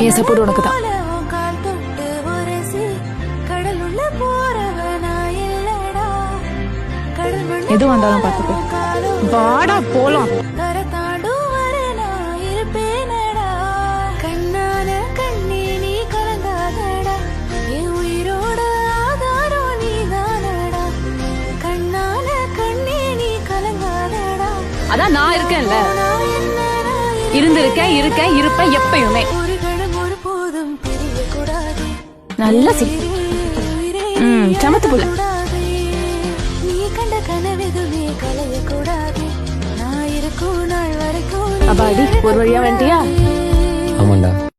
என் support உனக்கு தான். எது வந்தாலும் பார்த்துக்கோ. வாடா போலாம். அதான் நான் இருக்கேன்ல, இருந்திருக்கேன், இருக்கேன், இருப்பேன் எப்பயுமே. நல்ல சமத்து புள்ள. அப்பாடி ஒரு வழியா வந்துட்டியா? ஆமாண்டா.